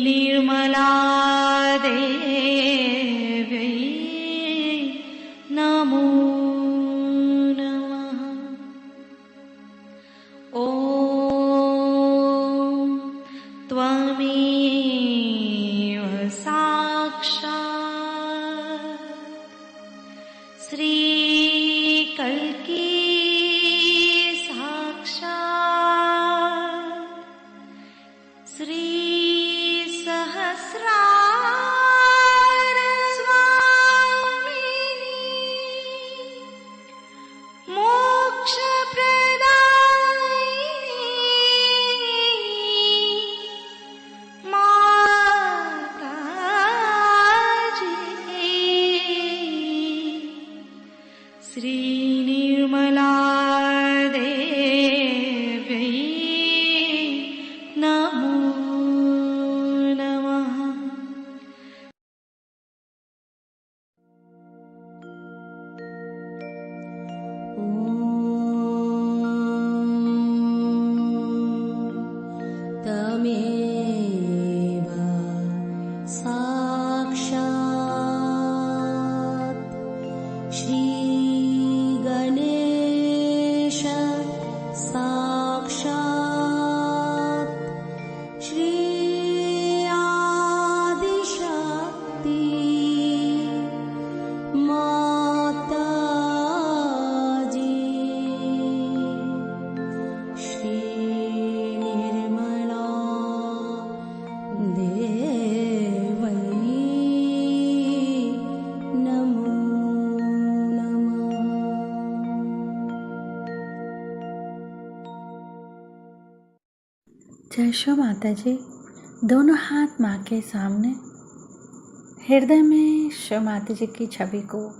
निर्मला देव्यै नमो नमः। ॐ त्वमेव साक्षात् श्रीकल्की निर्मला देव्यै नमो नमः। तमेव साक्षात् श्री गणेश साक्षात् श्री आदिशक्ति माताजी श्री निर्मला देवै नमो नमः। जय शो माता जी। दोनों हाथ माँ के सामने, हृदय में शो माता जी की छवि को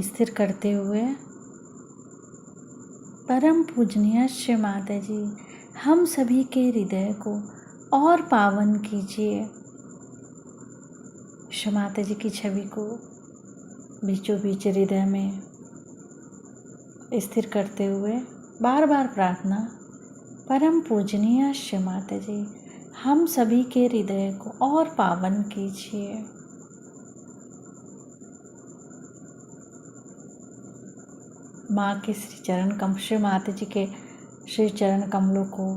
स्थिर करते हुए परम पूजनीय शो माता जी हम सभी के हृदय को और पावन कीजिए। शो माता जी की छवि को बीचों बीच हृदय में स्थिर करते हुए बार बार प्रार्थना, परम पूजनीय शो माता जी हम सभी के हृदय को और पावन कीजिए। माँ के श्री चरण कमल, शो माता जी के श्री चरण कमलों को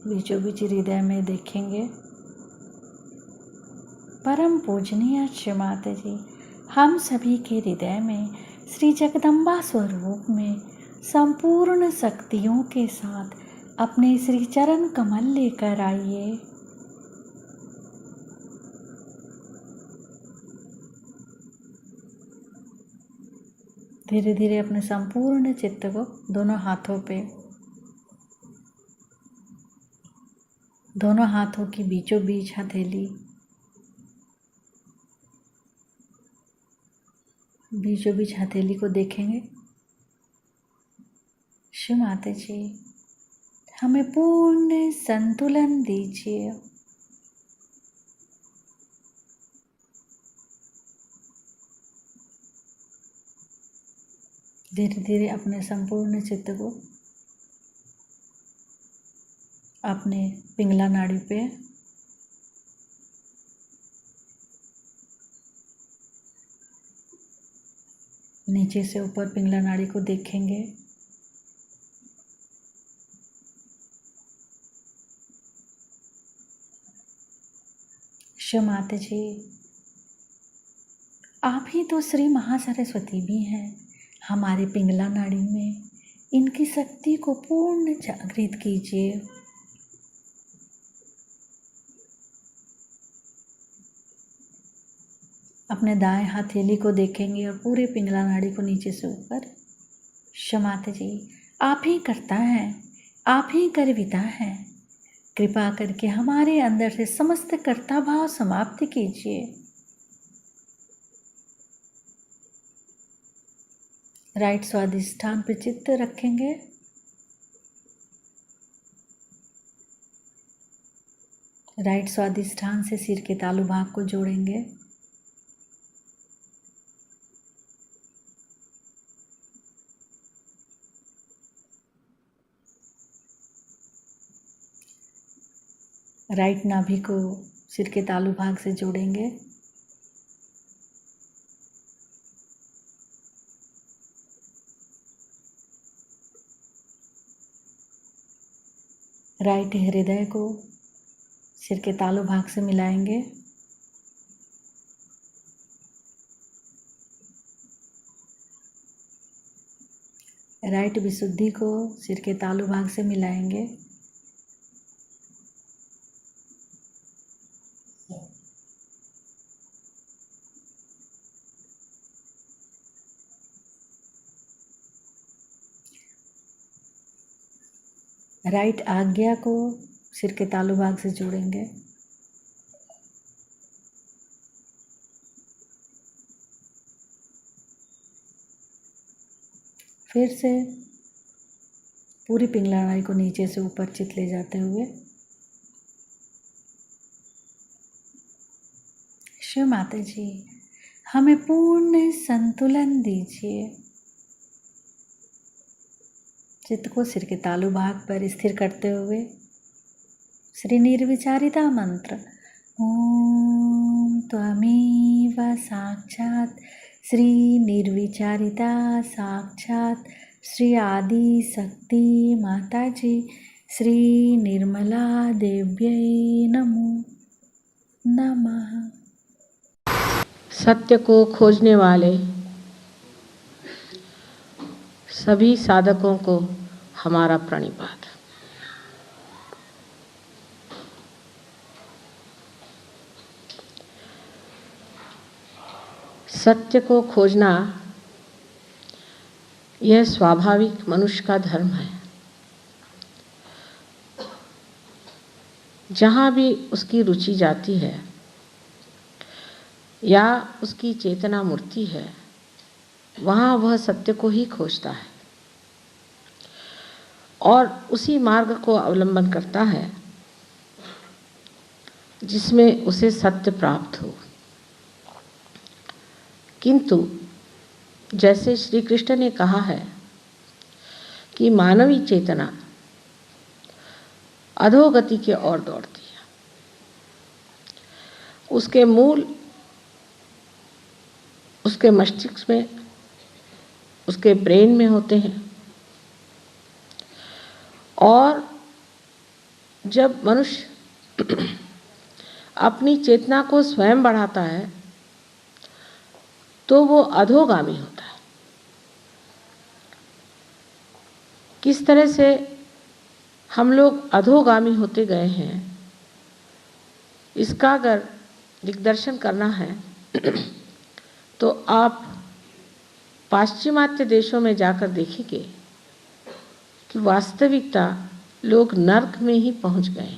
बीचों बीच हृदय में देखेंगे। परम पूजनीय शो माता जी हम सभी के हृदय में श्री जगदम्बा स्वरूप में संपूर्ण शक्तियों के साथ अपने श्री चरण कमल लेकर आइए। धीरे धीरे अपने संपूर्ण चित्त को दोनों हाथों की बीचों बीच हथेली, बीचों बीच हथेली को देखेंगे। शो माता जी हमें पूर्ण संतुलन दीजिए। धीरे धीरे अपने संपूर्ण चित्त को अपने पिंगला नाड़ी पे नीचे से ऊपर पिंगला नाड़ी को देखेंगे। शो माता जी आप ही तो श्री महासरस्वती भी हैं। हमारे पिंगला नाड़ी में इनकी शक्ति को पूर्ण जागृत कीजिए। अपने दाएं हथेली को देखेंगे और पूरे पिंगला नाड़ी को नीचे से ऊपर। शो माता जी आप ही करता है, आप ही करविता है। कृपा करके हमारे अंदर से समस्त कर्ता भाव समाप्त कीजिए। राइट स्वादिष्ठान पर चित्त रखेंगे। राइट स्वादिष्ठान से सिर के तालु भाग को जोड़ेंगे। राइट नाभि को सिर के तालु भाग से जोड़ेंगे। राइट हृदय को सिर के तालु भाग से मिलाएंगे। राइट विशुद्धि को सिर के तालु भाग से मिलाएंगे। राइट आज्ञा को सिर के तालु भाग से जोड़ेंगे। फिर से पूरी पिंगला नाड़ी को नीचे से ऊपर चित ले जाते हुए शिव माता जी हमें पूर्ण संतुलन दीजिए। चित्त को सिर के तालु भाग पर स्थिर करते हुए श्री निर्विचारिता मंत्र ओम त्वमेव साक्षात् श्री निर्विचारिता साक्षात् श्री आदि शक्ति माता जी श्री निर्मला देव्यै नमो नमः। सत्य को खोजने वाले सभी साधकों को हमारा प्रणिपात। सत्य को खोजना यह स्वाभाविक मनुष्य का धर्म है। जहाँ भी उसकी रुचि जाती है या उसकी चेतना मूर्ति है वहाँ वह सत्य को ही खोजता है और उसी मार्ग को अवलंबन करता है जिसमें उसे सत्य प्राप्त हो। किंतु जैसे श्री कृष्ण ने कहा है कि मानवीय चेतना अधोगति की ओर दौड़ती है, उसके मूल उसके मस्तिष्क में, उसके ब्रेन में होते हैं। और जब मनुष्य अपनी चेतना को स्वयं बढ़ाता है तो वो अधोगामी होता है। किस तरह से हम लोग अधोगामी होते गए हैं इसका अगर दिग्दर्शन करना है तो आप पाश्चिमात्य देशों में जाकर देखेंगे कि वास्तविकता लोग नर्क में ही पहुंच गए।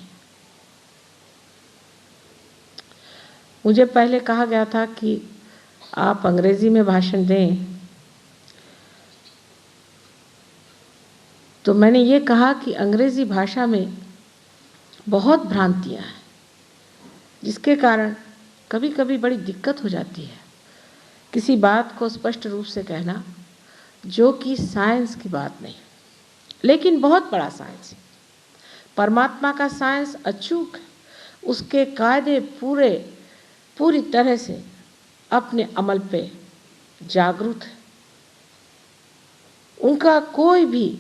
मुझे पहले कहा गया था कि आप अंग्रेजी में भाषण दें, तो मैंने ये कहा कि अंग्रेजी भाषा में बहुत भ्रांतियां हैं जिसके कारण कभी कभी बड़ी दिक्कत हो जाती है किसी बात को स्पष्ट रूप से कहना जो कि साइंस की बात नहीं, लेकिन बहुत बड़ा साइंस है। परमात्मा का साइंस अचूक है, उसके कायदे पूरी तरह से अपने अमल पे जागरूक है। उनका कोई भी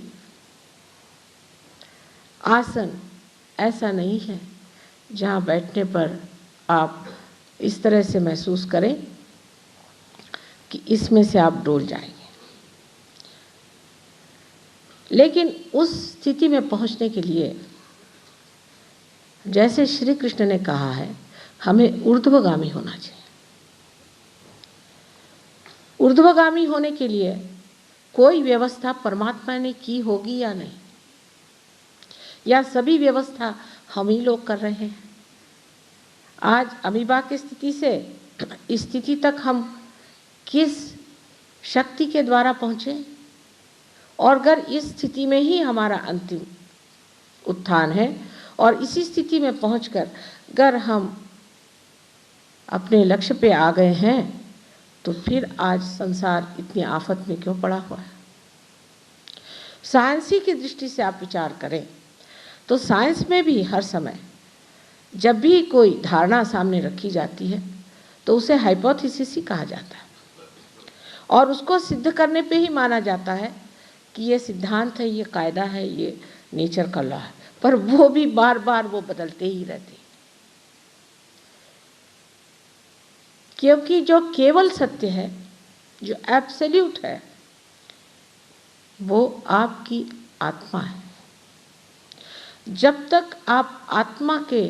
आसन ऐसा नहीं है जहाँ बैठने पर आप इस तरह से महसूस करें कि इसमें से आप डोल जाएंगे। लेकिन उस स्थिति में पहुंचने के लिए जैसे श्री कृष्ण ने कहा है हमें ऊर्ध्वगामी होना चाहिए। ऊर्ध्वगामी होने के लिए कोई व्यवस्था परमात्मा ने की होगी या नहीं, या सभी व्यवस्था हम ही लोग कर रहे हैं। आज अमीबा की स्थिति से इस स्थिति तक हम किस शक्ति के द्वारा पहुँचे, और अगर इस स्थिति में ही हमारा अंतिम उत्थान है और इसी स्थिति में पहुंचकर अगर हम अपने लक्ष्य पे आ गए हैं तो फिर आज संसार इतनी आफत में क्यों पड़ा हुआ है। साइंसी की दृष्टि से आप विचार करें तो साइंस में भी हर समय जब भी कोई धारणा सामने रखी जाती है तो उसे हाइपोथेसिस ही कहा जाता है, और उसको सिद्ध करने पे ही माना जाता है कि ये सिद्धांत है, ये कायदा है, ये नेचर का लॉ है। पर वो भी बार बार वो बदलते ही रहते हैं, क्योंकि जो केवल सत्य है, जो एब्सोल्यूट है, वो आपकी आत्मा है। जब तक आप आत्मा के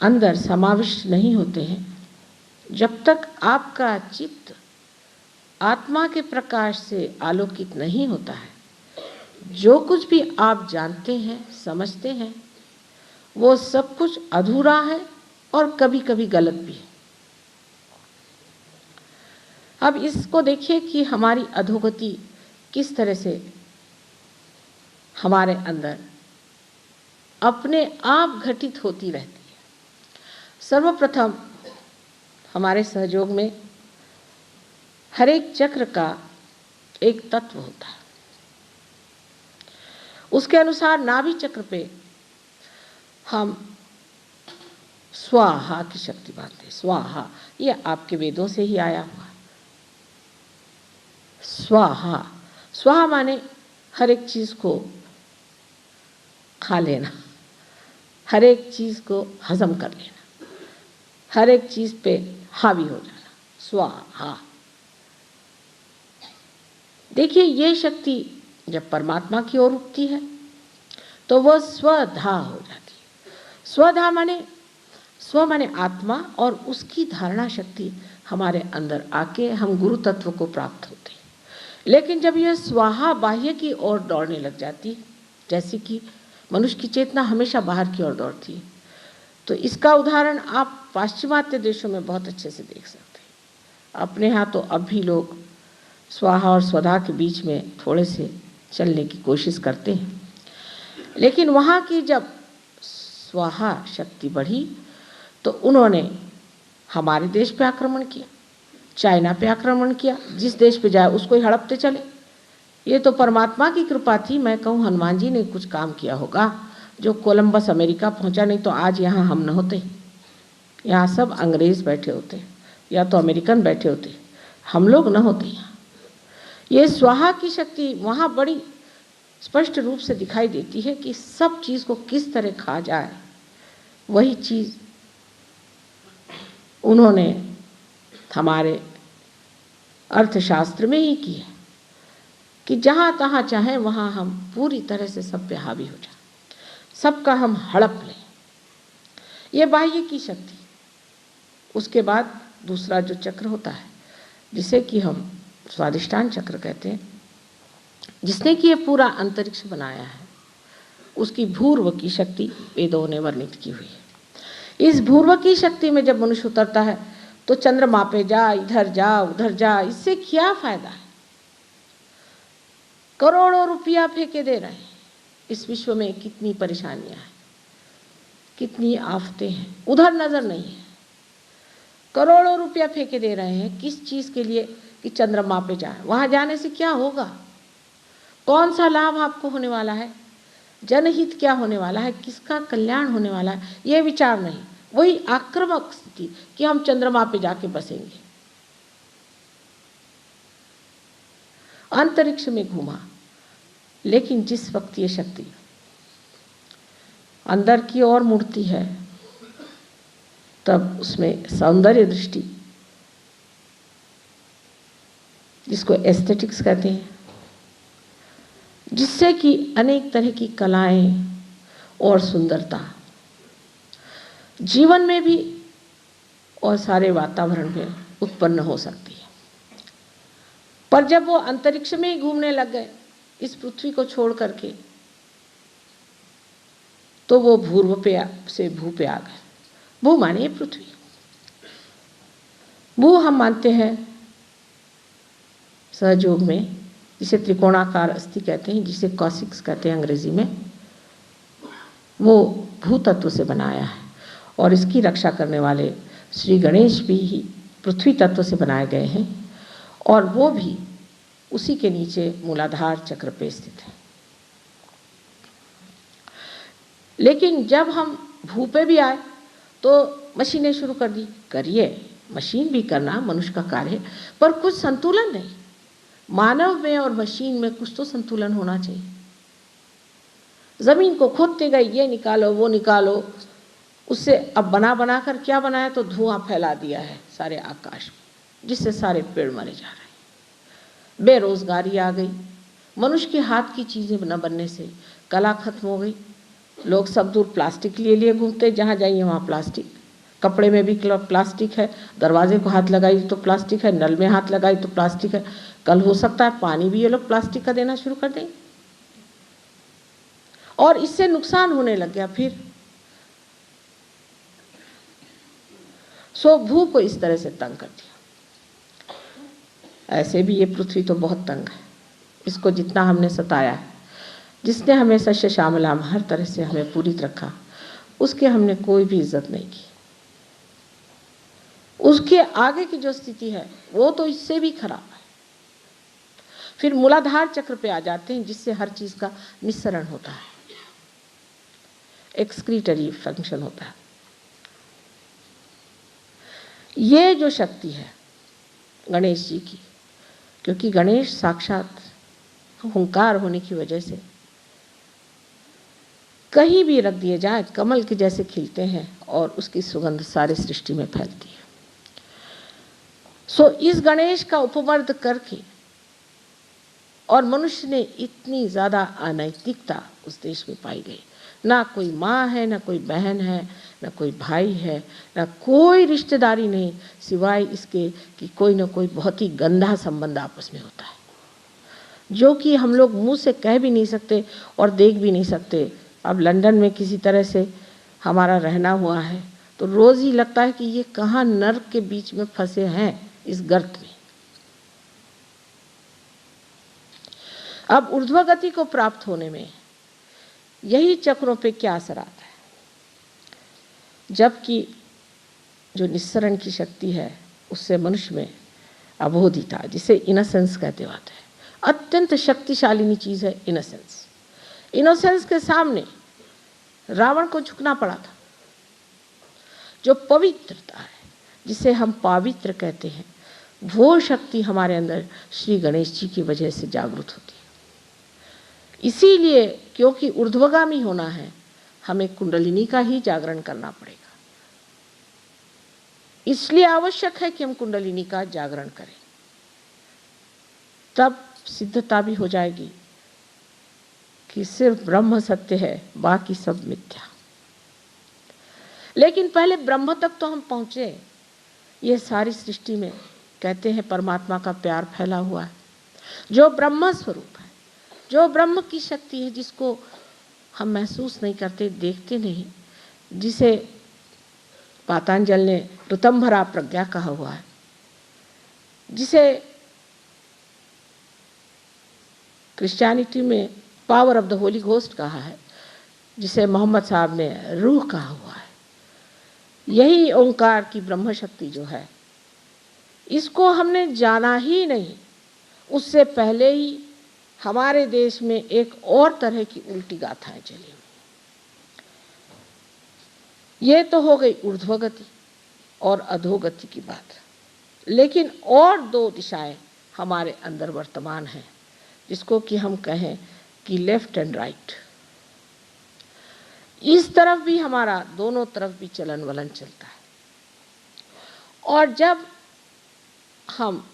अंदर समाविष्ट नहीं होते हैं, जब तक आपका चित्त आत्मा के प्रकाश से आलोकित नहीं होता है, जो कुछ भी आप जानते हैं, समझते हैं, वो सब कुछ अधूरा है और कभी कभी गलत भी है। अब इसको देखिए कि हमारी अधोगति किस तरह से हमारे अंदर अपने आप घटित होती रहती है। सर्वप्रथम हमारे सहयोग में हर एक चक्र का एक तत्व होता है, उसके अनुसार नाभि चक्र पे हम स्वाहा की शक्ति बांधते हैं। स्वाहा ये आपके वेदों से ही आया हुआ। स्वाहा, स्वाहा माने हर एक चीज को खा लेना, हर एक चीज को हजम कर लेना, हर एक चीज पे हावी हो जाना। स्वाहा। देखिए, ये शक्ति जब परमात्मा की ओर उठती है तो वह स्वधा हो जाती है। स्वधा माने, स्व माने आत्मा, और उसकी धारणा शक्ति हमारे अंदर आके हम गुरु तत्व को प्राप्त होते हैं। लेकिन जब यह स्वाहा बाह्य की ओर दौड़ने लग जाती है, जैसे कि मनुष्य की चेतना हमेशा बाहर की ओर दौड़ती है, तो इसका उदाहरण आप पाश्चिमात्य देशों में बहुत अच्छे से देख सकते हैं। अपने यहाँ तो अब भी लोग स्वाहा और स्वधा के बीच में थोड़े से चलने की कोशिश करते हैं, लेकिन वहाँ की जब स्वाहा शक्ति बढ़ी तो उन्होंने हमारे देश पे आक्रमण किया, चाइना पे आक्रमण किया, जिस देश पे जाए उसको ही हड़पते चले। ये तो परमात्मा की कृपा थी। मैं कहूँ हनुमान जी ने कुछ काम किया होगा, जो कोलंबस अमेरिका पहुँचा, नहीं तो आज यहाँ हम न होते। यहाँ सब अंग्रेज बैठे होते या तो अमेरिकन बैठे होते, हम लोग न होते यहाँ। ये स्वाहा की शक्ति वहाँ बड़ी स्पष्ट रूप से दिखाई देती है कि सब चीज़ को किस तरह खा जाए। वही चीज़ उन्होंने हमारे अर्थशास्त्र में ही की है कि जहाँ तहाँ चाहे वहाँ हम पूरी तरह से सब पे हावी हो जाए, सबका हम हड़प लें। ये बाह्य की शक्ति। उसके बाद दूसरा जो चक्र होता है, जिसे कि हम स्वादिष्टान चक्र कहते हैं, जिसने कि ये पूरा अंतरिक्ष बनाया है, उसकी भूर्व की शक्ति वेदों ने वर्णित की हुई है। इस भूर्व की शक्ति में जब मनुष्य उतरता है तो चंद्रमा पे जा, इधर जा, उधर जा, इससे क्या फायदा है? करोड़ों रुपया फेंके दे रहे हैं। इस विश्व में कितनी परेशानियां हैं, कितनी आफतें हैं, उधर नजर नहीं है। करोड़ों रुपया फेंके दे रहे हैं किस चीज के लिए? कि चंद्रमा पे जाए। वहां जाने से क्या होगा? कौन सा लाभ आपको होने वाला है? जनहित क्या होने वाला है? किसका कल्याण होने वाला है? ये विचार नहीं। वही आक्रामक स्थिति कि हम चंद्रमा पे जाके बसेंगे। अंतरिक्ष में घूमा, लेकिन जिस वक्त ये शक्ति अंदर की ओर मुड़ती है, तब उसमें सौंदर्य दृष्टि, जिसको एस्थेटिक्स कहते हैं, जिससे कि अनेक तरह की कलाएं और सुंदरता जीवन में भी और सारे वातावरण में उत्पन्न हो सकती है। पर जब वो अंतरिक्ष में ही घूमने लग गए इस पृथ्वी को छोड़ करके, तो वो भूर्व पे से भू पे आ गए। भू माने पृथ्वी। भू हम मानते हैं सहयोग में, जिसे त्रिकोणाकार अस्थि कहते हैं, जिसे कॉसिक्स कहते हैं अंग्रेजी में, वो भू तत्व से बनाया है। और इसकी रक्षा करने वाले श्री गणेश भी ही पृथ्वी तत्व से बनाए गए हैं, और वो भी उसी के नीचे मूलाधार चक्र पे स्थित है। लेकिन जब हम भू पे भी आए तो मशीनें शुरू कर दी। करिए, मशीन भी करना मनुष्य का कार्य है, पर कुछ संतुलन नहीं। मानव में और मशीन में कुछ तो संतुलन होना चाहिए। जमीन को खोदते गए, ये निकालो वो निकालो, उससे अब बना बना कर क्या बनाया, तो धुआं फैला दिया है सारे आकाश में, जिससे सारे पेड़ मरे जा रहे हैं। बेरोजगारी आ गई, मनुष्य के हाथ की चीजें न बनने से कला खत्म हो गई। लोग सब दूर प्लास्टिक लिए घूमते, जहाँ जाइए वहाँ प्लास्टिक। कपड़े में भी प्लास्टिक है, दरवाजे को हाथ लगाई तो प्लास्टिक है, नल में हाथ लगाई तो प्लास्टिक है। कल हो सकता है पानी भी ये लोग प्लास्टिक का देना शुरू कर देंगे, और इससे नुकसान होने लग गया फिर। सो भू को इस तरह से तंग कर दिया। ऐसे भी ये पृथ्वी तो बहुत तंग है, इसको जितना हमने सताया है, जिसने हमें सस्य श्यामलाम हर तरह से हमें पूरित रखा, उसके हमने कोई भी इज्जत नहीं की। उसके आगे की जो स्थिति है वो तो इससे भी खराब है। फिर मूलाधार चक्र पे आ जाते हैं, जिससे हर चीज का निस्सरण होता है, एक्सक्रीटरी फंक्शन होता है। ये जो शक्ति है गणेश जी की, क्योंकि गणेश साक्षात हुंकार होने की वजह से कहीं भी रख दिए जाए कमल के जैसे खिलते हैं, और उसकी सुगंध सारी सृष्टि में फैलती है। सो इस गणेश का उपमर्द करके, और मनुष्य ने इतनी ज्यादा अनैतिकता उस देश में पाई गई। ना कोई माँ है, ना कोई बहन है, ना कोई भाई है, ना कोई रिश्तेदारी नहीं, सिवाय इसके कि कोई ना कोई बहुत ही गंदा संबंध आपस में होता है, जो कि हम लोग मुंह से कह भी नहीं सकते और देख भी नहीं सकते। अब लंदन में किसी तरह से हमारा रहना हुआ है, तो रोज ही लगता है कि ये कहाँ नर्क के बीच में फंसे हैं, इस गर्त में। अब ऊर्ध्व गति को प्राप्त होने में यही चक्रों पे क्या असर आता है, जबकि जो निस्सरण की शक्ति है उससे मनुष्य में अबोधिता, जिसे इनोसेंस कहते होते हैं, अत्यंत शक्तिशालिनी चीज है इनोसेंस। इनोसेंस के सामने रावण को झुकना पड़ा था। जो पवित्रता है, जिसे हम पवित्र कहते हैं, वो शक्ति हमारे अंदर श्री गणेश जी की वजह से जागृत होती है। इसीलिए क्योंकि ऊर्ध्वगामी होना है, हमें कुंडलिनी का ही जागरण करना पड़ेगा। इसलिए आवश्यक है कि हम कुंडलिनी का जागरण करें, तब सिद्धता भी हो जाएगी कि सिर्फ ब्रह्म सत्य है, बाकी सब मिथ्या। लेकिन पहले ब्रह्म तक तो हम पहुंचे। ये सारी सृष्टि में कहते हैं परमात्मा का प्यार फैला हुआ है, जो ब्रह्म स्वरूप है, जो ब्रह्म की शक्ति है, जिसको हम महसूस नहीं करते, देखते नहीं, जिसे पातंजल ने ऋतंभरा प्रज्ञा कहा हुआ है, जिसे क्रिश्चियनिटी में power of the Holi ghost कहा है, जिसे मोहम्मद साहब ने रूह कहा हुआ है। यही ओंकार की ब्रह्म शक्ति जो है, इसको हमने जाना ही नहीं, उससे पहले ही हमारे देश में एक और तरह की उल्टी गाथाएं चली हुई। ये तो हो गई ऊर्ध्वगति और अधोगति की बात, लेकिन और दो दिशाएं हमारे अंदर वर्तमान हैं, जिसको कि हम कहें कि लेफ्ट एंड राइट। इस तरफ भी हमारा दोनों तरफ भी चलन वलन चलता है, और जब हम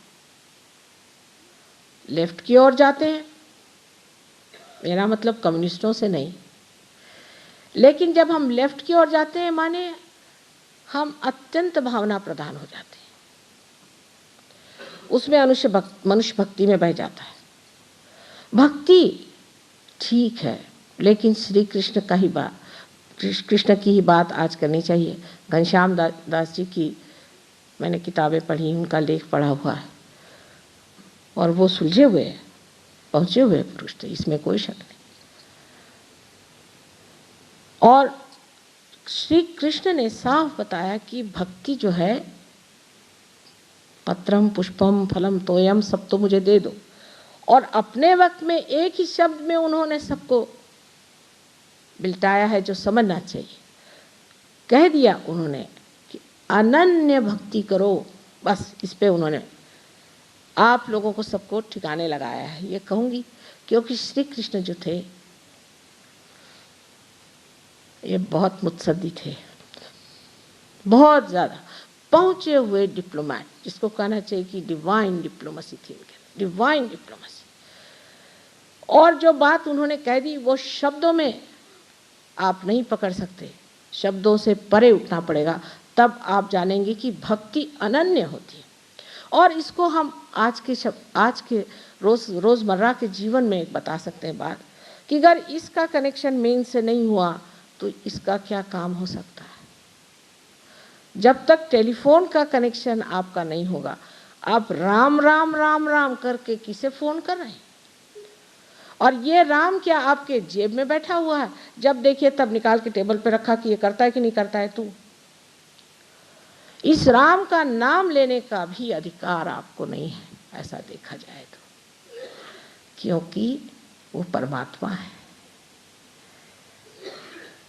लेफ्ट की ओर जाते हैं, मेरा मतलब कम्युनिस्टों से नहीं, लेकिन जब हम लेफ्ट की ओर जाते हैं, माने हम अत्यंत भावना प्रधान हो जाते हैं, उसमें मनुष्य भक्ति में बह जाता है। भक्ति ठीक है, लेकिन श्री कृष्ण का ही बात, कृष्ण की ही बात आज करनी चाहिए। घनश्याम दास जी की मैंने किताबें पढ़ी, उनका लेख पढ़ा हुआ है, और वो सुलझे हुए हैं, पहुंचे हुए पुरुष थे, इसमें कोई शक नहीं। और श्री कृष्ण ने साफ बताया कि भक्ति जो है, पत्रम पुष्पम फलम तोयम, सब तो मुझे दे दो। और अपने वक्त में एक ही शब्द में उन्होंने सबको बिल्टाया है जो समझना चाहिए। कह दिया उन्होंने कि अनन्य भक्ति करो, बस इस पे उन्होंने आप लोगों को सबको ठिकाने लगाया है, ये कहूँगी। क्योंकि श्री कृष्ण जो थे ये बहुत मुत्सद्दी थे, बहुत ज़्यादा पहुँचे हुए डिप्लोमैट, जिसको कहना चाहिए कि डिवाइन डिप्लोमेसी थी इनके, डिवाइन डिप्लोमेसी। और जो बात उन्होंने कह दी वो शब्दों में आप नहीं पकड़ सकते, शब्दों से परे उठना पड़ेगा, तब आप जानेंगे कि भक्ति अनन्य होती है। और इसको हम आज के रोज़मर्रा के जीवन में बता सकते हैं बात, कि अगर इसका कनेक्शन मेन से नहीं हुआ तो इसका क्या काम हो सकता है। जब तक टेलीफोन का कनेक्शन आपका नहीं होगा, आप राम राम राम राम करके किसे फ़ोन कर रहे हैं? और ये राम क्या आपके जेब में बैठा हुआ है, जब देखिए तब निकाल के टेबल पे रखा कि ये करता है कि नहीं करता है तू? इस राम का नाम लेने का भी अधिकार आपको नहीं है, ऐसा देखा जाए तो, क्योंकि वो परमात्मा है।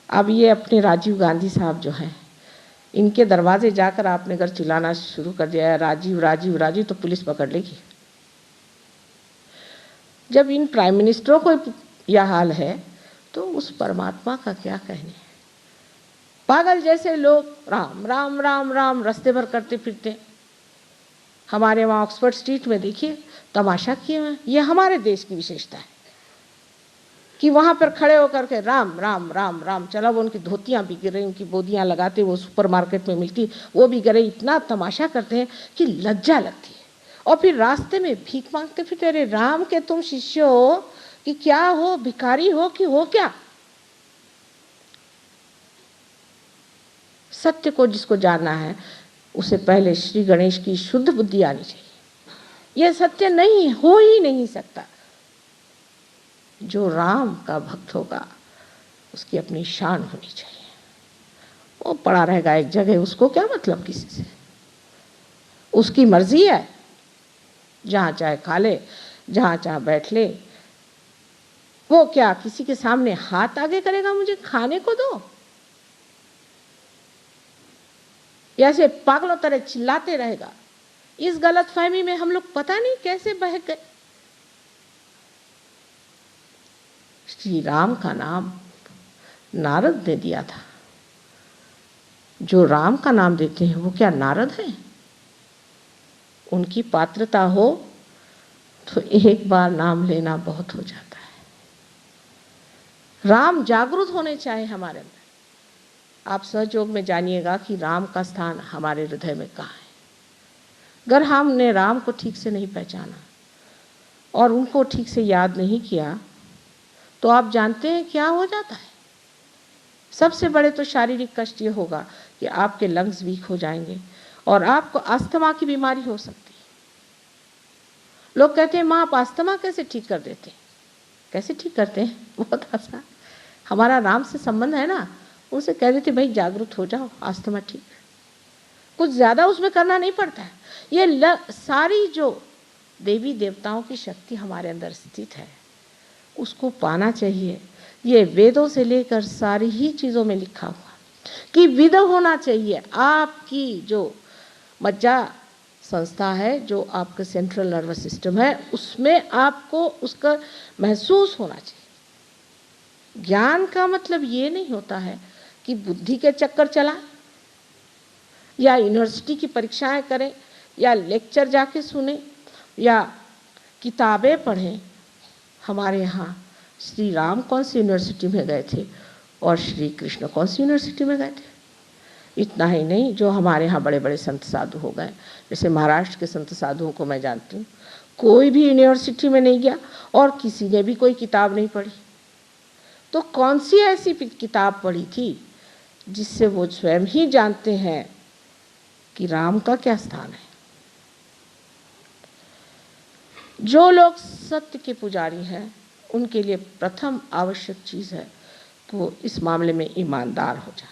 अब ये अपने राजीव गांधी साहब जो हैं, इनके दरवाजे जाकर आपने अगर चिल्लाना शुरू कर दिया है राजीव राजीव राजीव, तो पुलिस पकड़ लेगी। जब इन प्राइम मिनिस्टरों को यह हाल है तो उस परमात्मा का क्या कहने। पागल जैसे लोग राम राम राम राम रास्ते भर करते फिरते। हमारे वहाँ ऑक्सफोर्ड स्ट्रीट में देखिए तमाशा किए हुए। ये हमारे देश की विशेषता है कि वहाँ पर खड़े होकर के राम राम राम राम, चला वो उनकी धोतियाँ भी गिर रही, उनकी बोदियाँ लगाते, वो सुपरमार्केट में मिलती वो भी गिर रही। इतना तमाशा करते हैं कि लज्जा लगती है। और फिर रास्ते में भीख मांगते फिर, अरे राम के तुम शिष्य हो कि क्या हो, भिखारी हो कि हो क्या? सत्य को जिसको जानना है उसे पहले श्री गणेश की शुद्ध बुद्धि आनी चाहिए। यह सत्य नहीं हो ही नहीं सकता। जो राम का भक्त होगा उसकी अपनी शान होनी चाहिए। वो पड़ा रहेगा एक जगह, उसको क्या मतलब किसी से? उसकी मर्जी है, जहाँ चाहे खा ले, जहाँ चाहे बैठ ले। वो क्या किसी के सामने हाथ आगे करेगा मुझे खाने को दो? ऐसे पागलों तरह चिल्लाते रहेगा। इस गलतफहमी में हम लोग पता नहीं कैसे बहक गए। श्री राम का नाम नारद ने दिया था। जो राम का नाम देते हैं वो क्या नारद हैं? उनकी पात्रता हो तो एक बार नाम लेना बहुत हो जाता है। राम जागरूक होने चाहिए हमारे अंदर। आप सहयोग में जानिएगा कि राम का स्थान हमारे हृदय में कहाँ है। अगर हमने राम को ठीक से नहीं पहचाना और उनको ठीक से याद नहीं किया तो आप जानते हैं क्या हो जाता है। सबसे बड़े तो शारीरिक कष्ट ये होगा कि आपके लंग्स वीक हो जाएंगे और आपको अस्थमा की बीमारी हो सकती है। लोग कहते हैं माँ आप अस्थमा कैसे ठीक कर देते हैं? कैसे ठीक करते हैं? बहुत आसान। हमारा राम से संबंध है ना, उनसे कह देते भाई जागरूक हो जाओ, अस्थमा ठीक। कुछ ज़्यादा उसमें करना नहीं पड़ता है। ये सारी जो देवी देवताओं की शक्ति हमारे अंदर स्थित है उसको पाना चाहिए। ये वेदों से लेकर सारी ही चीज़ों में लिखा हुआ कि विद होना चाहिए। आपकी जो मज्जा संस्था है, जो आपका सेंट्रल नर्वस सिस्टम है, उसमें आपको उसका महसूस होना चाहिए। ज्ञान का मतलब ये नहीं होता है कि बुद्धि के चक्कर चलाएं या यूनिवर्सिटी की परीक्षाएं करें या लेक्चर जाके सुने या किताबें पढ़ें। हमारे यहाँ श्री राम कौन सी यूनिवर्सिटी में गए थे और श्री कृष्ण कौन सी यूनिवर्सिटी में गए थे? इतना ही नहीं, जो हमारे यहाँ बड़े बड़े संत साधु हो गए, जैसे महाराष्ट्र के संत साधुओं को मैं जानती हूँ, कोई भी यूनिवर्सिटी में नहीं गया और किसी ने भी कोई किताब नहीं पढ़ी। तो कौन सी ऐसी किताब पढ़ी थी जिससे वो स्वयं ही जानते हैं कि राम का क्या स्थान है। जो लोग सत्य के पुजारी हैं उनके लिए प्रथम आवश्यक चीज़ है कि वो इस मामले में ईमानदार हो जाए,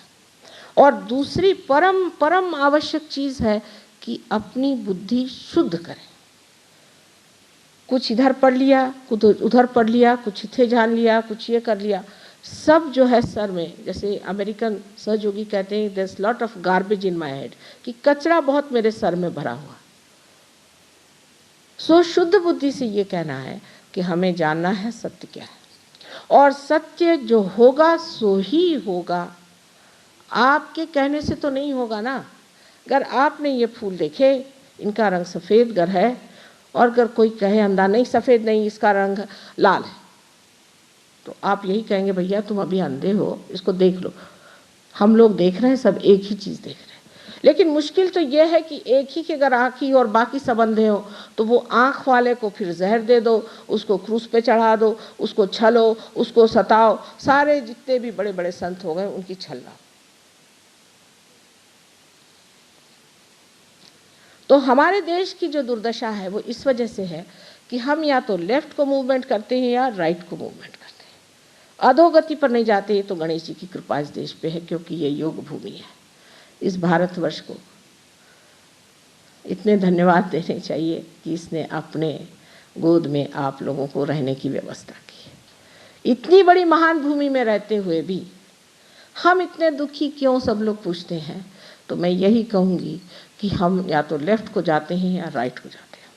और दूसरी परम आवश्यक चीज़ है कि अपनी बुद्धि शुद्ध करें। कुछ इधर पढ़ लिया, कुछ उधर पढ़ लिया, कुछ इथे जान लिया, कुछ ये कर लिया, सब जो है सर में, जैसे अमेरिकन सहयोगी कहते हैं, there is lot of garbage in my head, कि कचरा बहुत मेरे सर में भरा हुआ। सो शुद्ध बुद्धि से ये कहना है कि हमें जानना है सत्य क्या है, और सत्य जो होगा सो ही होगा। आपके कहने से तो नहीं होगा ना। अगर आपने ये फूल देखे, इनका रंग सफ़ेद गर है, और अगर कोई कहे अंधा नहीं सफ़ेद नहीं, इसका रंग लाल है, तो आप यही कहेंगे भैया तुम अभी अंधे हो, इसको देख लो। हम लोग देख रहे हैं, सब एक ही चीज़ देख रहे हैं। लेकिन मुश्किल तो यह है कि एक ही के अगर आँख ही और बाकी सब अंधे हो, तो वो आँख वाले को फिर जहर दे दो, उसको क्रूस पे चढ़ा दो, उसको छलो, उसको सताओ। सारे जितने भी बड़े बड़े संत हो गए उनकी छलना। तो हमारे देश की जो दुर्दशा है वो इस वजह से है कि हम या तो लेफ्ट को मूवमेंट करते हैं या राइट को मूवमेंट करते हैं। अधोगति पर नहीं जाते। ये तो गणेश जी की कृपा इस देश पे है, क्योंकि ये योग भूमि है। इस भारतवर्ष को इतने धन्यवाद देने चाहिए कि इसने अपने गोद में आप लोगों को रहने की व्यवस्था की। इतनी बड़ी महान भूमि में रहते हुए भी हम इतने दुखी क्यों, सब लोग पूछते हैं। तो मैं यही कहूँगी कि हम या तो लेफ्ट को जाते हैं या राइट को जाते हैं।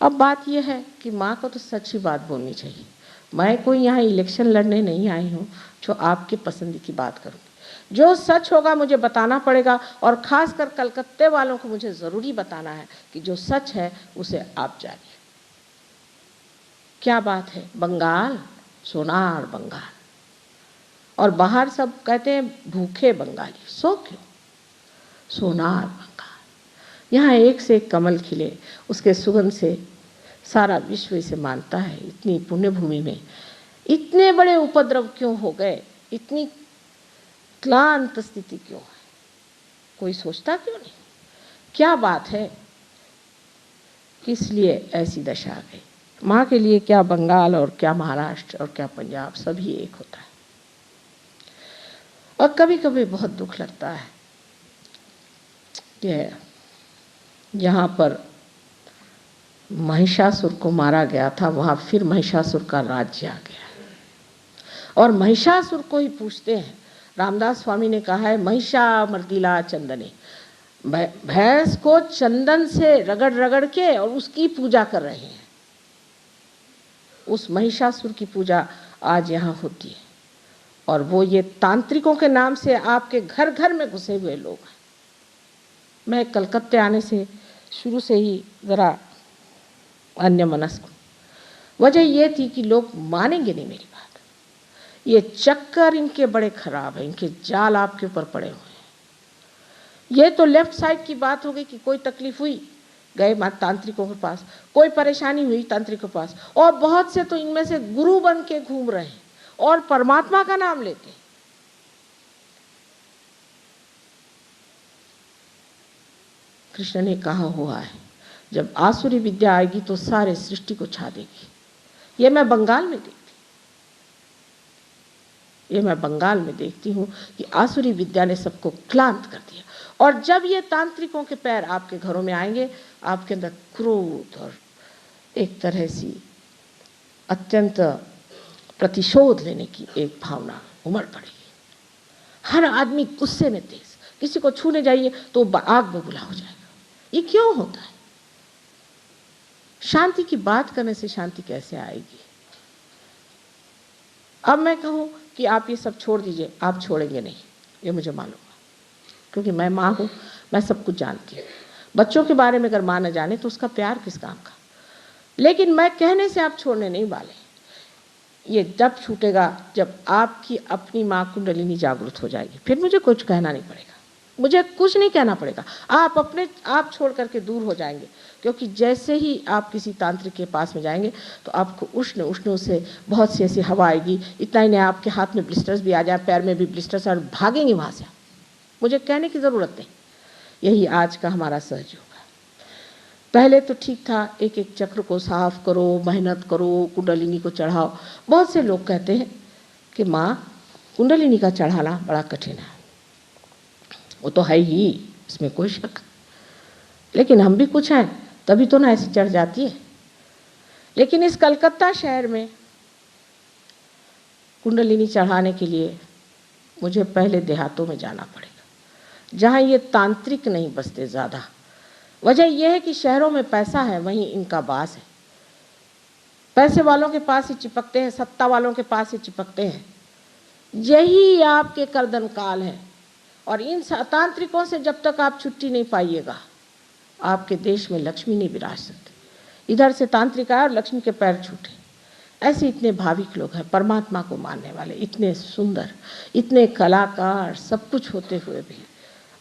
अब बात यह है कि माँ को तो सच्ची बात बोलनी चाहिए। मैं कोई यहाँ इलेक्शन लड़ने नहीं आई हूँ जो आपके पसंद की बात करूँगी। जो सच होगा मुझे बताना पड़ेगा, और ख़ासकर कलकत्ते वालों को मुझे ज़रूरी बताना है कि जो सच है उसे आप जानिए। क्या बात है, बंगाल, सोनार बंगाल, और बाहर सब कहते हैं भूखे बंगाली। सो क्यों? सोनार बंगाल। यहाँ एक से एक कमल खिले, उसके सुगंध से सारा विश्व इसे मानता है। इतनी पुण्य भूमि में इतने बड़े उपद्रव क्यों हो गए, इतनी क्लांत स्थिति क्यों है? कोई सोचता क्यों नहीं? क्या बात है, किस लिए ऐसी दशा आ गई? माँ के लिए क्या बंगाल और क्या महाराष्ट्र और क्या पंजाब, सभी एक होता है। और कभी कभी बहुत दुख लगता है कि यहाँ पर महिषासुर को मारा गया था, वहाँ फिर महिषासुर का राज्य आ गया, और महिषासुर को ही पूछते हैं। रामदास स्वामी ने कहा है, महिषा मर्दिला चंदने, भैंस को चंदन से रगड़ रगड़ के और उसकी पूजा कर रहे हैं। उस महिषासुर की पूजा आज यहाँ होती है, और वो ये तांत्रिकों के नाम से आपके घर घर में घुसे हुए लोग हैं। मैं कलकत्ते आने से शुरू से ही ज़रा अन्य मनस्क। वजह ये थी कि लोग मानेंगे नहीं मेरी बात। ये चक्कर इनके बड़े खराब हैं, इनके जाल आपके ऊपर पड़े हुए हैं। ये तो लेफ्ट साइड की बात हो गई कि कोई तकलीफ हुई गए तांत्रिकों के पास, कोई परेशानी हुई तांत्रिकों के पास, और बहुत से तो इनमें से गुरु बन के घूम रहे हैं और परमात्मा का नाम लेते हैं। कृष्ण ने कहा हुआ है, जब आसुरी विद्या आएगी तो सारे सृष्टि को छा देगी। ये मैं बंगाल में देखती हूँ कि आसुरी विद्या ने सबको क्लांत कर दिया। और जब ये तांत्रिकों के पैर आपके घरों में आएंगे, आपके अंदर क्रोध और एक तरह सी अत्यंत प्रतिशोध लेने की एक भावना उमड़ पड़ेगी। हर आदमी गुस्से में तेज, किसी को छूने जाइए तो आग बबूला हो जाएगा। ये क्यों होता है? शांति की बात करने से शांति कैसे आएगी? अब मैं कहूँ कि आप ये सब छोड़ दीजिए, आप छोड़ेंगे नहीं, ये मुझे मालूम है, क्योंकि मैं माँ हूँ, मैं सब कुछ जानती हूँ। बच्चों के बारे में अगर माँ न जाने तो उसका प्यार किस काम का। लेकिन मैं कहने से आप छोड़ने नहीं वाले। ये जब छूटेगा जब आपकी अपनी माँ कुंडलिनी जागृत हो जाएगी, फिर मुझे कुछ कहना नहीं पड़ेगा, मुझे कुछ नहीं कहना पड़ेगा। आप अपने आप छोड़ करके दूर हो जाएंगे, क्योंकि जैसे ही आप किसी तांत्रिक के पास में जाएंगे तो आपको उष्ण उष्ण से बहुत सी ऐसी हवा आएगी। इतना ही नहीं, आपके हाथ में ब्लिस्टर्स भी आ जाए, पैर में भी ब्लिस्टर्स, और भागेंगे वहाँ से। मुझे कहने की ज़रूरत नहीं। यही आज का हमारा सहयोग है। पहले तो ठीक था, एक एक चक्र को साफ करो, मेहनत करो, कुंडलिनी को चढ़ाओ। बहुत से लोग कहते हैं कि माँ कुंडलिनी का चढ़ाना बड़ा कठिन है। वो तो है ही, इसमें कोई शक। लेकिन हम भी कुछ हैं, तभी तो ना ऐसी चढ़ जाती है। लेकिन इस कलकत्ता शहर में कुंडलिनी चढ़ाने के लिए मुझे पहले देहातों में जाना पड़ेगा, जहाँ ये तांत्रिक नहीं बसते ज़्यादा। वजह यह है कि शहरों में पैसा है, वहीं इनका बास है। पैसे वालों के पास ही चिपकते हैं, सत्ता वालों के पास ही चिपकते हैं। यही आपके कर्दन काल है। और इन तांत्रिकों से जब तक आप छुट्टी नहीं पाइएगा, आपके देश में लक्ष्मी नहीं विराज सकती। इधर से तांत्रिक आए और लक्ष्मी के पैर छूटे। ऐसे इतने भाविक लोग हैं, परमात्मा को मानने वाले, इतने सुंदर, इतने कलाकार, सब कुछ होते हुए भी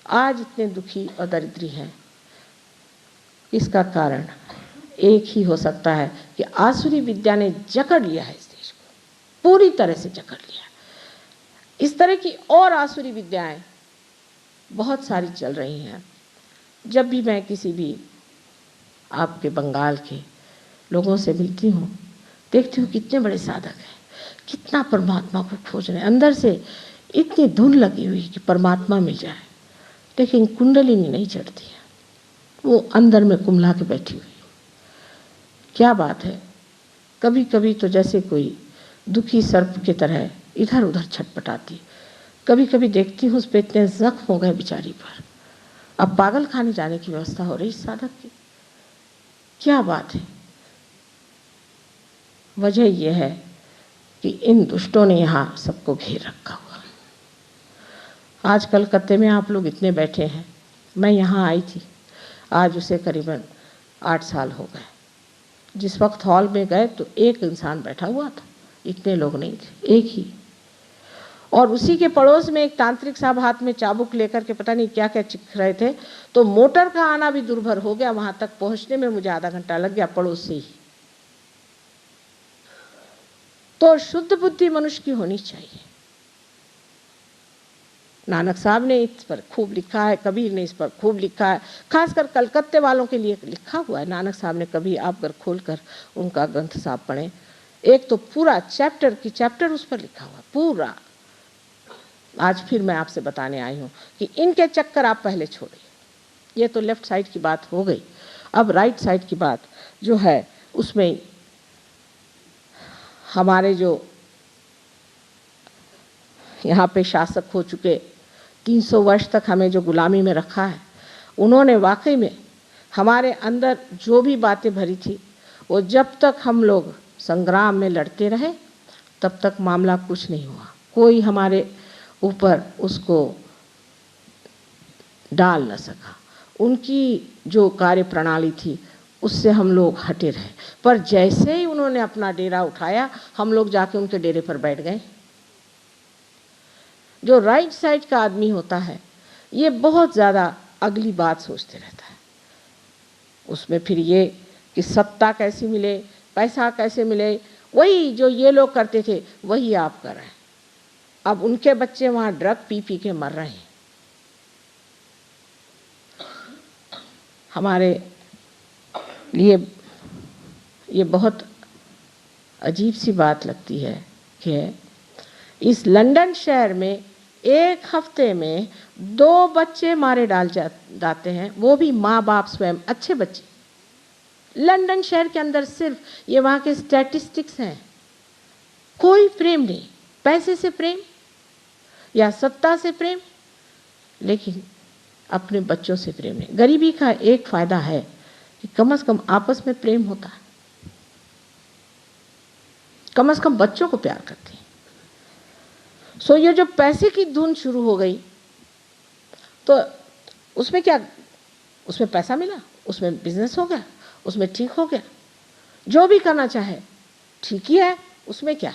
आज इतने दुखी और दरिद्री हैं। इसका कारण एक ही हो सकता है कि आसुरी विद्या ने जकड़ लिया है इस देश को, पूरी तरह से जकड़ लिया। इस तरह की और आसुरी विद्याएं बहुत सारी चल रही हैं। जब भी मैं किसी भी आपके बंगाल के लोगों से मिलती हूँ, देखती हूँ कितने बड़े साधक हैं, कितना परमात्मा को खोज रहे हैं, अंदर से इतनी धुन लगी हुई कि परमात्मा मिल जाए, लेकिन कुंडलिनी नहीं चढ़ती है, वो अंदर में कुम्हला के बैठी हुई। क्या बात है। कभी कभी तो जैसे कोई दुखी सर्प की तरह इधर उधर छटपटाती। कभी कभी देखती हूँ उस पर इतने जख्म हो गए बेचारी पर, अब पागल खाने जाने की व्यवस्था हो रही इस साधक की। क्या बात है। वजह यह है कि इन दुष्टों ने यहाँ सबको घेर रखा हुआ। आज कलकत्ते में आप लोग इतने बैठे हैं, मैं यहाँ आई थी, आज उसे करीबन 8 साल हो गए। जिस वक्त हॉल में गए तो एक इंसान बैठा हुआ था, इतने लोग नहीं थे, एक ही। और उसी के पड़ोस में एक तांत्रिक साहब हाथ में चाबुक लेकर के पता नहीं क्या क्या चिख रहे थे। तो मोटर का आना भी दुर्भर हो गया, वहां तक पहुंचने में मुझे आधा घंटा लग गया, पड़ोस से ही। तो शुद्ध बुद्धि मनुष्य की होनी चाहिए। नानक साहब ने इस पर खूब लिखा है, कबीर ने इस पर खूब लिखा है, खासकर कलकत्ते वालों के लिए लिखा हुआ है नानक साहब ने। कभी आप अगर खोलकर उनका ग्रंथ साहब पढ़ें, एक तो पूरा चैप्टर की चैप्टर उस पर लिखा हुआ पूरा। आज फिर मैं आपसे बताने आई हूँ कि इनके चक्कर आप पहले छोड़िए। ये तो लेफ्ट साइड की बात हो गई, अब राइट साइड की बात जो है उसमें हमारे जो यहाँ पे शासक हो चुके, 300 वर्ष तक हमें जो गुलामी में रखा है, उन्होंने वाकई में हमारे अंदर जो भी बातें भरी थी, वो जब तक हम लोग संग्राम में लड़ते रहे तब तक मामला कुछ नहीं हुआ। कोई हमारे ऊपर उसको डाल न सका। उनकी जो कार्य प्रणाली थी उससे हम लोग हटे रहे। पर जैसे ही उन्होंने अपना डेरा उठाया, हम लोग जाके उनके डेरे पर बैठ गए। जो राइट साइड का आदमी होता है, ये बहुत ज़्यादा अगली बात सोचते रहता है। उसमें फिर ये कि सत्ता कैसी मिले, पैसा कैसे मिले, वही जो ये लोग करते थे वही आप कर रहे हैं। अब उनके बच्चे वहाँ ड्रग पी पी के मर रहे हैं। हमारे लिए ये बहुत अजीब सी बात लगती है कि इस लंदन शहर में एक हफ्ते में 2 बच्चे मारे डाल जाते हैं, वो भी माँ बाप स्वयं, अच्छे बच्चे। लंदन शहर के अंदर सिर्फ ये वहाँ के स्टैटिस्टिक्स हैं। कोई प्रेम नहीं, पैसे से प्रेम या सत्ता से प्रेम, लेकिन अपने बच्चों से प्रेम नहीं। गरीबी का एक फायदा है कि कम से कम आपस में प्रेम होता है, कम से कम बच्चों को प्यार करते हैं। सो ये जो पैसे की धुन शुरू हो गई, तो उसमें क्या, उसमें पैसा मिला, उसमें बिजनेस हो गया, उसमें ठीक हो गया, जो भी करना चाहे ठीक ही है, उसमें क्या।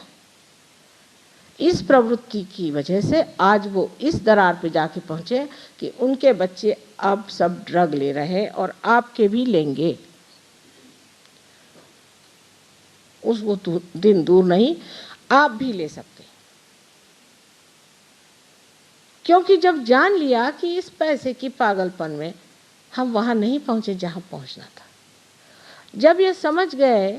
इस प्रवृत्ति की वजह से आज वो इस दरार पे जाके पहुंचे कि उनके बच्चे अब सब ड्रग ले रहे हैं और आपके भी लेंगे। उस वो दिन दूर नहीं, आप भी ले सकते। क्योंकि जब जान लिया कि इस पैसे की पागलपन में हम वहां नहीं पहुंचे जहां पहुंचना था, जब ये समझ गए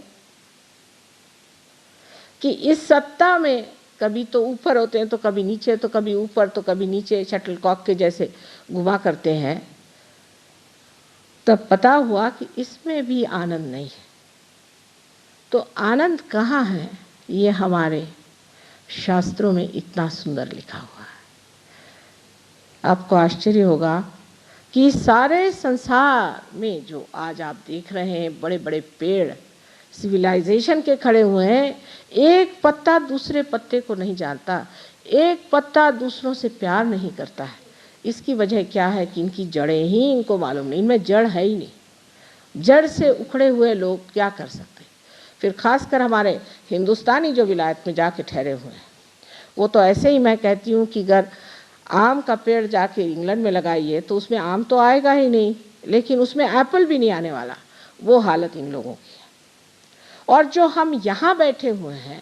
कि इस सत्ता में कभी तो ऊपर होते हैं तो कभी नीचे, तो कभी ऊपर तो कभी नीचे, शटलकॉक के जैसे घुमा करते हैं, तब पता हुआ कि इसमें भी आनंद नहीं है। तो आनंद कहाँ है? ये हमारे शास्त्रों में इतना सुंदर लिखा हुआ है। आपको आश्चर्य होगा कि सारे संसार में जो आज आप देख रहे हैं बड़े बड़े पेड़ सिविलाइजेशन के खड़े हुए हैं, एक पत्ता दूसरे पत्ते को नहीं जानता, एक पत्ता दूसरों से प्यार नहीं करता है। इसकी वजह क्या है कि इनकी जड़ें ही इनको मालूम नहीं, इनमें जड़ है ही नहीं। जड़ से उखड़े हुए लोग क्या कर सकते। फिर खासकर हमारे हिंदुस्तानी जो विलायत में जाके ठहरे हुए हैं, वो तो ऐसे ही, मैं कहती हूँ कि अगर आम का पेड़ जाके इंग्लैंड में लगाइए तो उसमें आम तो आएगा ही नहीं, लेकिन उसमें एप्पल भी नहीं आने वाला। वो हालत इन लोगों की है। और जो हम यहाँ बैठे हुए हैं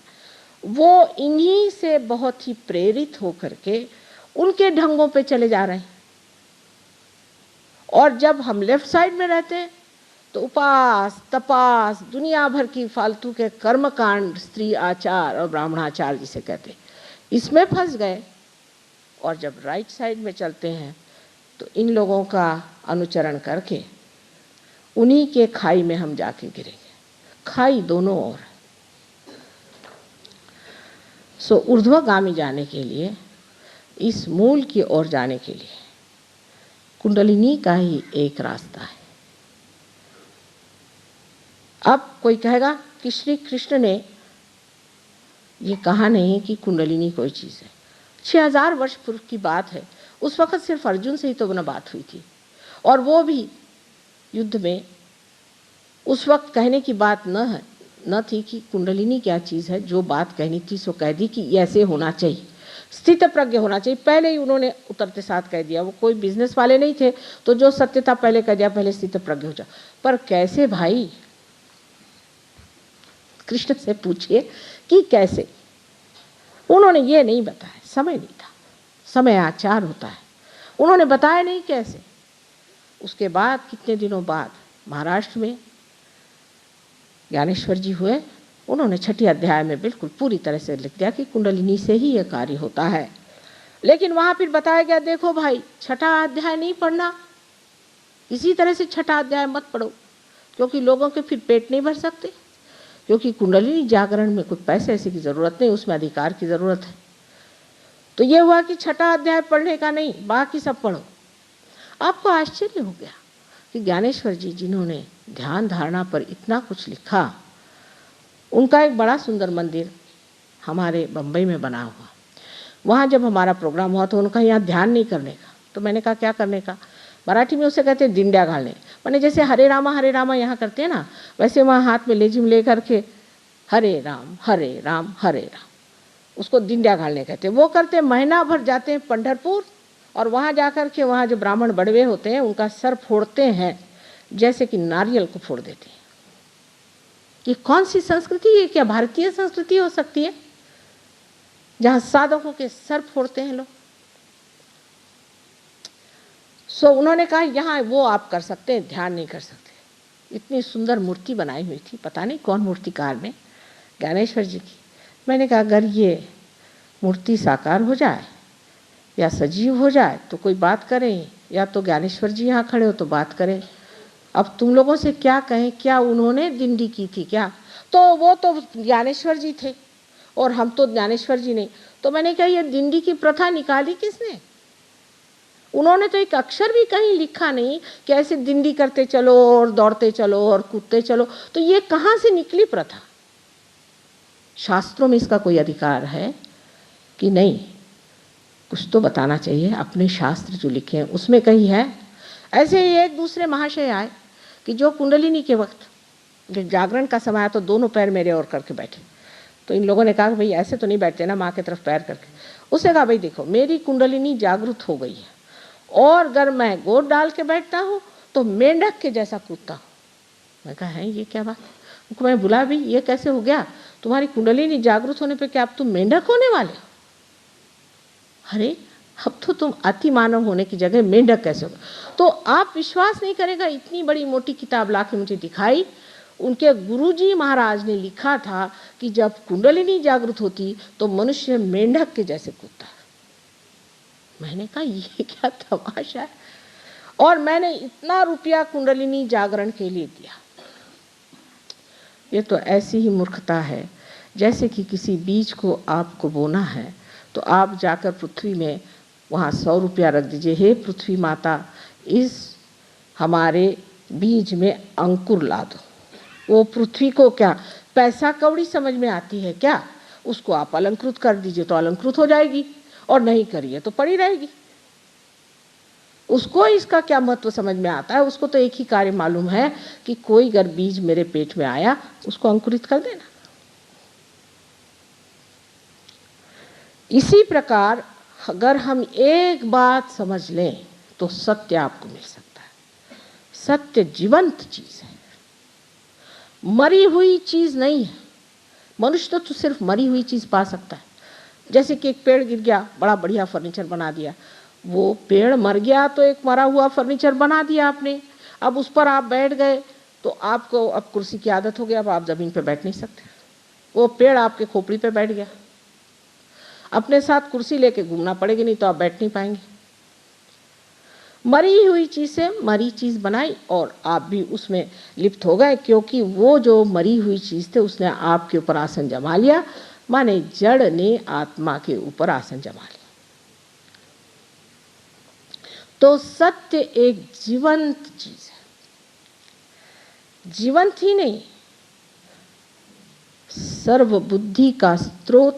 वो इन्हीं से बहुत ही प्रेरित होकर के उनके ढंगों पे चले जा रहे हैं। और जब हम लेफ्ट साइड में रहते हैं तो उपास तपास दुनिया भर की फालतू के कर्मकांड, स्त्री आचार और ब्राह्मणाचार जिसे कहते हैं, इसमें फंस गए। और जब राइट साइड में चलते हैं तो इन लोगों का अनुचरण करके उन्हीं के खाई में हम जाके गिरेंगे। खाई दोनों ओर। सो ऊर्ध्वगामी जाने के लिए, इस मूल की ओर जाने के लिए कुंडलिनी का ही एक रास्ता है। अब कोई कहेगा कि श्री कृष्ण ने ये कहा नहीं कि कुंडलिनी कोई चीज़ है। 6000 वर्ष पूर्व की बात है। उस वक्त सिर्फ अर्जुन से ही तो ना बात हुई थी, और वो भी युद्ध में। उस वक्त कहने की बात न थी कि कुंडलिनी क्या चीज़ है। जो बात कहनी थी सो कह दी कि ऐसे होना चाहिए, स्थित प्रज्ञ होना चाहिए। पहले ही उन्होंने उतरते साथ कह दिया। वो कोई बिजनेस वाले नहीं थे, तो जो सत्य था पहले कह दिया, पहले स्थित प्रज्ञ हो जा। पर कैसे भाई, कृष्ण से पूछिए कि कैसे। उन्होंने ये नहीं बताया, समय नहीं था, समय आचार होता है। उन्होंने बताया नहीं कैसे। उसके बाद कितने दिनों बाद महाराष्ट्र में ज्ञानेश्वर जी हुए, उन्होंने 6 अध्याय में बिल्कुल पूरी तरह से लिख दिया कि कुंडलिनी से ही यह कार्य होता है। लेकिन वहां फिर बताया गया, देखो भाई 6 अध्याय नहीं पढ़ना, इसी तरह से 6 अध्याय मत पढ़ो, क्योंकि लोगों के फिर पेट नहीं भर सकते। क्योंकि कुंडलिनी जागरण में कोई पैसे ऐसे की ज़रूरत नहीं, उसमें अधिकार की ज़रूरत है। तो ये हुआ कि 6 अध्याय पढ़ने का नहीं, बाकी सब पढ़ो। आपको आश्चर्य हो गया कि ज्ञानेश्वर जी जिन्होंने ध्यान धारणा पर इतना कुछ लिखा, उनका एक बड़ा सुंदर मंदिर हमारे बम्बई में बना हुआ। वहाँ जब हमारा प्रोग्राम हुआ तो उनका यहाँ ध्यान नहीं करने का। तो मैंने कहा क्या करने का। मराठी में उसे कहते हैं दिंड्या घालने। मैंने जैसे हरे रामा यहाँ करते हैं ना, वैसे वहाँ हाथ में लेजिम ले करके हरे राम हरे राम हरे राम, उसको दिंड्या घालने कहते हैं। वो करते महीना भर जाते हैं पंढरपुर, और वहाँ जाकर के वहाँ जो ब्राह्मण बड़वे होते हैं उनका सर फोड़ते हैं जैसे कि नारियल को फोड़ देते हैं। ये कौन सी संस्कृति है? क्या भारतीय संस्कृति हो सकती है जहाँ साधकों के सर फोड़ते हैं लोग? सो उन्होंने कहा यहाँ वो आप कर सकते हैं, ध्यान नहीं कर सकते। इतनी सुंदर मूर्ति बनाई हुई थी, पता नहीं कौन मूर्तिकार ने, ज्ञानेश्वर जी की। मैंने कहा अगर ये मूर्ति साकार हो जाए या सजीव हो जाए तो कोई बात करें, या तो ज्ञानेश्वर जी यहाँ खड़े हो तो बात करें। अब तुम लोगों से क्या कहें, क्या उन्होंने दिंडी की थी क्या? तो वो तो ज्ञानेश्वर जी थे और हम तो ज्ञानेश्वर जी नहीं। तो मैंने कहा ये दिंडी की प्रथा निकाली किसने? उन्होंने तो एक अक्षर भी कहीं लिखा नहीं कि ऐसे दिंडी करते चलो और दौड़ते चलो और कूदते चलो। तो ये कहाँ से निकली प्रथा? शास्त्रों में इसका कोई अधिकार है कि नहीं? कुछ तो बताना चाहिए। अपने शास्त्र जो लिखे हैं उसमें कहीं है? ऐसे ही एक दूसरे महाशय आए कि जो कुंडलिनी के वक्त जागरण का समय आया तो दोनों पैर मेरे ओर करके बैठे। तो इन लोगों ने कहा भाई ऐसे तो नहीं बैठते ना, माँ की तरफ पैर करके। उसने कहा भाई देखो मेरी कुंडलिनी जागृत हो गई है, और अगर मैं गोद डाल के बैठता हूँ तो मेंढक के जैसा कूदता हूँ। मैं कहा है ये क्या बात? उनको मैं बुला भी, ये कैसे हो गया? तुम्हारी कुंडलिनी जागृत होने पे क्या अब तुम मेंढक होने वाले हो? अरे अब तो तुम अति मानव होने की जगह मेंढक कैसे हो? तो आप विश्वास नहीं करेगा, इतनी बड़ी मोटी किताब ला के मुझे दिखाई। उनके गुरुजी महाराज ने लिखा था कि जब कुंडलिनी जागृत होती तो मनुष्य मेंढक के जैसे कूदता। मैंने कहा ये क्या तमाशा है? और मैंने इतना रुपया कुंडलिनी जागरण के लिए दिया। ये तो ऐसी ही मूर्खता है। जैसे कि किसी बीज को आपको बोना है तो आप जाकर पृथ्वी में वहाँ 100 रुपया रख दीजिए, हे पृथ्वी माता इस हमारे बीज में अंकुर ला दो। वो पृथ्वी को क्या पैसा कौड़ी समझ में आती है क्या? उसको आप अलंकृत कर दीजिए तो अलंकृत हो जाएगी, और नहीं करिए तो पड़ी रहेगी। उसको इसका क्या महत्व समझ में आता है? उसको तो एक ही कार्य मालूम है कि कोई अगर बीज मेरे पेट में आया उसको अंकुरित कर देना। इसी प्रकार अगर हम एक बात समझ लें तो सत्य आपको मिल सकता है। सत्य जीवंत चीज है, मरी हुई चीज नहीं है। मनुष्य तो सिर्फ मरी हुई चीज पा सकता है। जैसे कि एक पेड़ गिर गया, बड़ा बढ़िया फर्नीचर बना दिया, वो पेड़ मर गया तो एक मरा हुआ फर्नीचर बना दिया आपने। अब उस पर आप बैठ गए तो आपको अब कुर्सी की आदत हो गई, अब आप जमीन पे बैठ नहीं सकते। वो पेड़ आपके खोपड़ी पे बैठ गया, अपने साथ कुर्सी लेके घूमना पड़ेगी, नहीं तो आप बैठ नहीं पाएंगे। मरी हुई चीज से मरी चीज बनाई और आप भी उसमें लिप्त हो गए, क्योंकि वो जो मरी हुई चीज थे उसने आपके ऊपर आसन जमा लिया, माने जड़ ने आत्मा के ऊपर आसन जमा लिया। तो सत्य एक जीवंत चीज है, जीवंत ही नहीं, सर्व बुद्धि का स्रोत